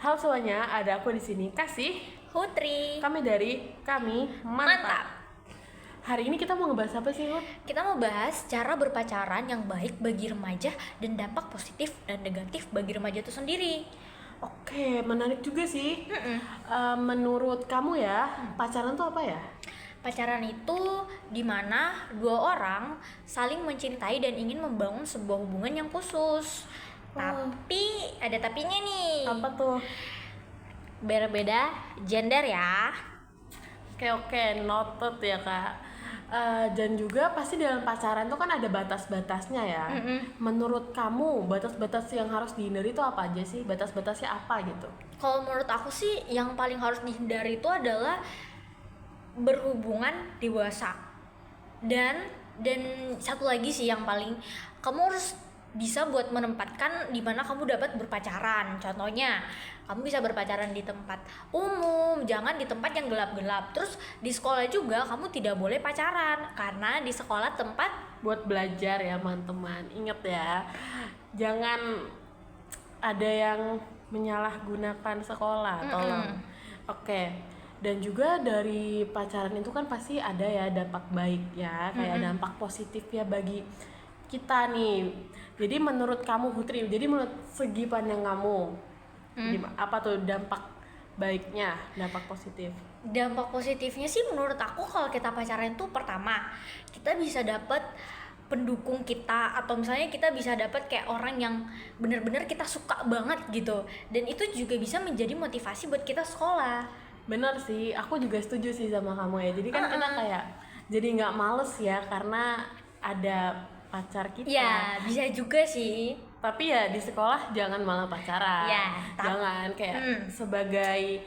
Halo semuanya, ada aku di sini Kasih. Putri. Kami Mantap. Hari ini kita mau ngebahas apa sih, Hut? Kita mau bahas cara berpacaran yang baik bagi remaja dan dampak positif dan negatif bagi remaja itu sendiri. Oke, menarik juga sih. Menurut kamu ya, pacaran tuh apa ya? Pacaran itu dimana dua orang saling mencintai dan ingin membangun sebuah hubungan yang khusus. Tapi ada tapinya nih. Apa tuh? Berbeda gender ya. Oke, noted ya kak. Dan juga pasti dalam pacaran tuh kan ada batas-batasnya ya. Menurut kamu batas-batas yang harus dihindari itu apa aja sih? Batas-batasnya apa gitu? Kalau menurut aku sih yang paling harus dihindari itu adalah berhubungan dewasa. Dan satu lagi sih yang paling kamu harus bisa buat menempatkan di mana kamu dapat berpacaran. Contohnya, kamu bisa berpacaran di tempat umum, jangan di tempat yang gelap-gelap. Terus di sekolah juga kamu tidak boleh pacaran karena di sekolah tempat Buat belajar ya teman-teman. Ingat ya, jangan ada yang menyalahgunakan sekolah, tolong. Oke. Dan juga dari pacaran itu kan pasti ada ya dampak baik ya, kayak dampak positif ya bagi kita nih. Jadi menurut kamu Putri, jadi menurut segi pandang kamu, apa tuh dampak baiknya, dampak positif? dampak positifnya sih menurut aku kalau kita pacaran itu pertama kita bisa dapat pendukung kita atau misalnya kita bisa dapat kayak orang yang benar-benar kita suka banget gitu, dan itu juga bisa menjadi motivasi buat kita sekolah. Bener sih, aku juga setuju sih sama kamu ya. Jadi kan kita kayak jadi nggak males ya karena ada pacar kita. Ya bisa juga sih. Tapi ya di sekolah jangan malah pacaran. Ya, Jangan kayak sebagai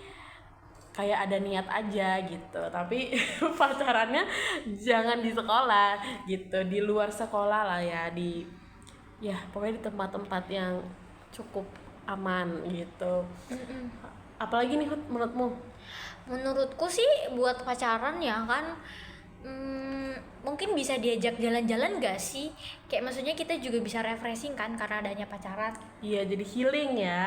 kayak ada niat aja gitu. Tapi pacarannya jangan di sekolah gitu, di luar sekolah lah ya, ya pokoknya di tempat-tempat yang cukup aman gitu. Apalagi nih Hut, menurutmu? Menurutku sih buat pacaran ya kan, mungkin bisa diajak jalan-jalan gak sih? Kayak maksudnya kita juga bisa refreshing kan karena adanya pacaran. Iya, jadi healing ya.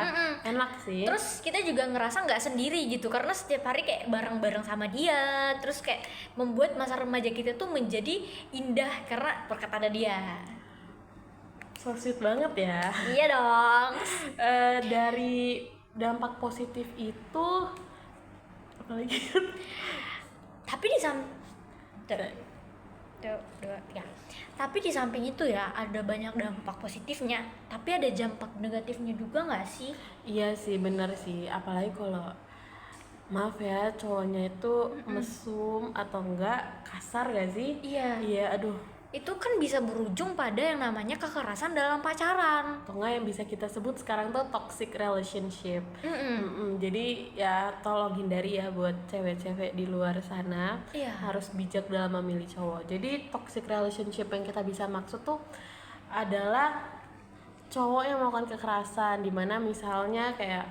Enak sih. Terus kita juga ngerasa nggak sendiri gitu karena setiap hari kayak bareng-bareng sama dia. Terus kayak membuat masa remaja kita tuh menjadi indah karena berkat ada dia. So sweet banget ya. Iya dong. Dari dampak positif itu apalagi? Tapi di samping Tapi di samping itu ya ada banyak dampak positifnya, tapi ada dampak negatifnya juga nggak sih? Iya sih, bener sih. Apalagi kalau maaf ya cowoknya itu mesum atau enggak kasar gak sih? Iya. Iya, aduh. Itu kan bisa berujung pada yang namanya kekerasan dalam pacaran. Atau enggak yang bisa kita sebut sekarang tuh toxic relationship. Jadi ya tolong hindari ya buat cewek-cewek di luar sana. Iya. Harus bijak dalam memilih cowok. Jadi toxic relationship yang kita bisa maksud tuh adalah cowok yang melakukan kekerasan, dimana misalnya kayak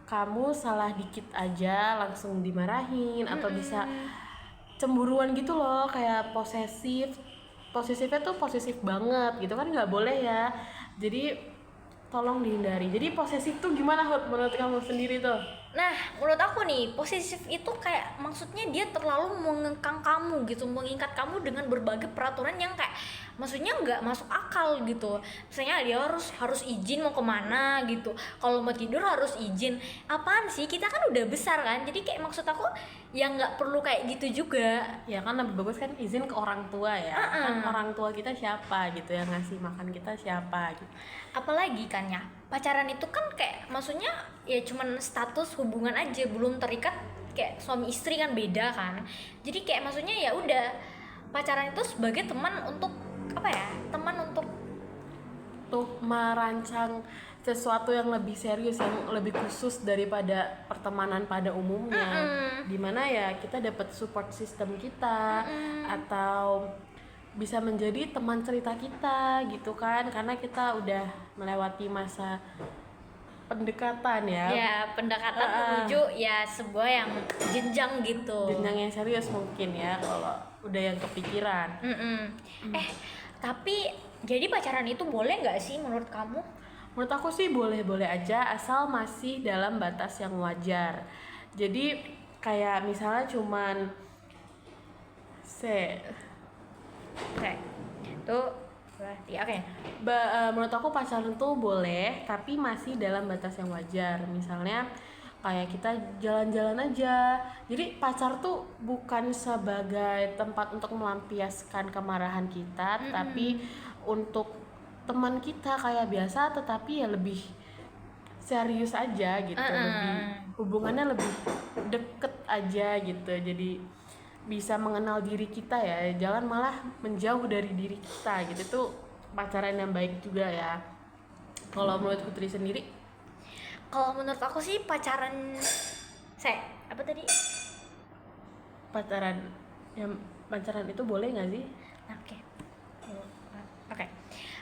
kamu salah dikit aja langsung dimarahin, atau bisa cemburuan gitu loh, kayak posesifnya tuh posesif banget gitu kan, nggak boleh ya. Jadi tolong dihindari. Jadi posesif tuh gimana Hut, menurut kamu sendiri tuh? Nah, menurut aku nih, posesif itu kayak maksudnya dia terlalu mengekang kamu gitu, mengikat kamu dengan berbagai peraturan yang kayak maksudnya nggak masuk akal gitu. Misalnya dia harus izin mau kemana gitu, kalau mau tidur harus izin. Apaan sih, kita kan udah besar kan, jadi kayak maksud aku ya nggak perlu kayak gitu juga. Ya kan lebih bagus kan izin ke orang tua ya. Kan orang tua kita siapa gitu, yang ngasih makan kita siapa gitu. Apalagi kan ya, pacaran itu kan kayak maksudnya ya cuman status hubungan aja, belum terikat kayak suami istri kan, beda kan. Jadi kayak maksudnya ya udah, pacaran itu sebagai teman untuk apa ya, teman untuk merancang sesuatu yang lebih serius, yang lebih khusus daripada pertemanan pada umumnya. Dimana ya kita dapat support system kita, atau bisa menjadi teman cerita kita gitu kan, karena kita udah melewati masa pendekatan ya. ya pendekatan menuju ya sebuah yang jenjang gitu, Jenjang yang serius mungkin ya kalau udah yang kepikiran. Tapi jadi pacaran itu boleh nggak sih menurut kamu? Menurut aku sih boleh-boleh aja asal masih dalam batas yang wajar. Jadi kayak misalnya cuman Oke, itu berarti oke. menurut aku pacaran tuh boleh tapi masih dalam batas yang wajar. Misalnya kayak kita jalan-jalan aja. Jadi pacar tuh bukan sebagai tempat untuk melampiaskan kemarahan kita, tapi untuk teman kita kayak biasa, tetapi ya lebih serius aja gitu, lebih hubungannya lebih deket aja gitu. Jadi bisa mengenal diri kita ya, jangan malah menjauh dari diri kita gitu. Itu pacaran yang baik juga ya. Kalau menurut Putri sendiri, Kalau menurut aku sih pacaran apa tadi? pacaran pacaran itu boleh nggak sih? Oke. Oke.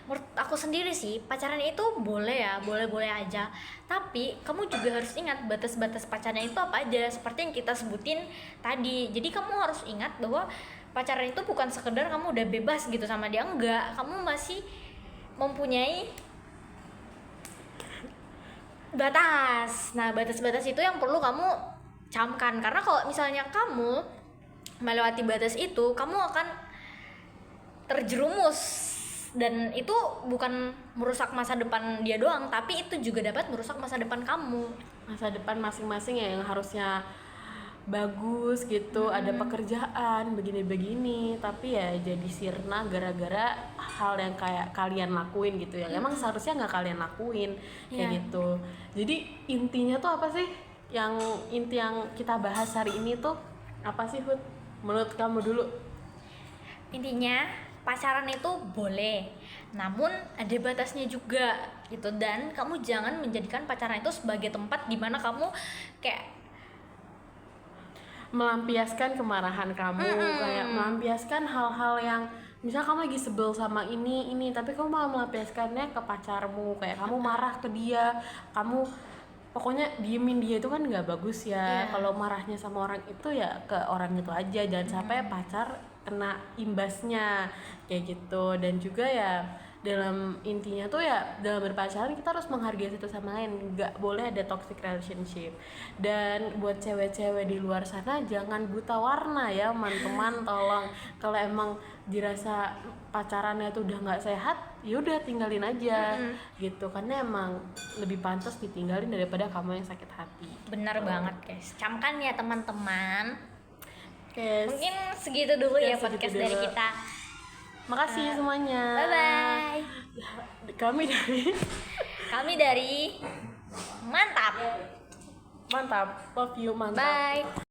Menurut aku sendiri sih pacaran itu boleh ya, boleh-boleh aja. Tapi kamu juga harus ingat batas-batas pacaran itu apa aja, seperti yang kita sebutin tadi. Jadi kamu harus ingat bahwa pacaran itu bukan sekedar kamu udah bebas gitu sama dia, enggak. Kamu masih mempunyai batas. Nah, batas-batas itu yang perlu kamu camkan, karena kalau misalnya kamu melewati batas itu, kamu akan terjerumus, dan itu bukan merusak masa depan dia doang, tapi itu juga dapat merusak masa depan kamu. Masa depan masing-masing ya, yang harusnya bagus gitu, ada pekerjaan begini-begini, tapi ya jadi sirna gara-gara hal yang kayak kalian lakuin gitu ya. Emang seharusnya nggak kalian lakuin kayak gitu. Jadi intinya tuh apa sih? Yang inti yang kita bahas hari ini tuh apa sih, Hud? Menurut kamu dulu? Intinya pacaran itu boleh, namun ada batasnya juga gitu, dan kamu jangan menjadikan pacaran itu sebagai tempat di mana kamu kayak melampiaskan kemarahan kamu, kayak melampiaskan hal-hal yang misalnya kamu lagi sebel sama ini, tapi kamu malah melampiaskannya ke pacarmu, kayak kamu marah ke dia, kamu pokoknya diemin dia, itu kan nggak bagus ya. Kalau marahnya sama orang itu ya ke orang itu aja, jangan sampai pacar kena imbasnya kayak gitu. Dan juga ya dalam intinya tuh ya dalam berpacaran kita harus menghargai satu sama lain, nggak boleh ada toxic relationship. Dan buat cewek-cewek di luar sana jangan buta warna ya teman-teman, tolong. Kalau emang dirasa pacarannya tuh udah nggak sehat, yaudah tinggalin aja gitu, karena emang lebih pantas ditinggalin daripada kamu yang sakit hati. benar banget guys, camkan ya teman-teman. Oke, Mungkin segitu dulu ya segitu podcast dulu. dari kita. Makasih semuanya. Bye bye. Kami Kami dari Mantap. Mantap, love you, mantap. Bye.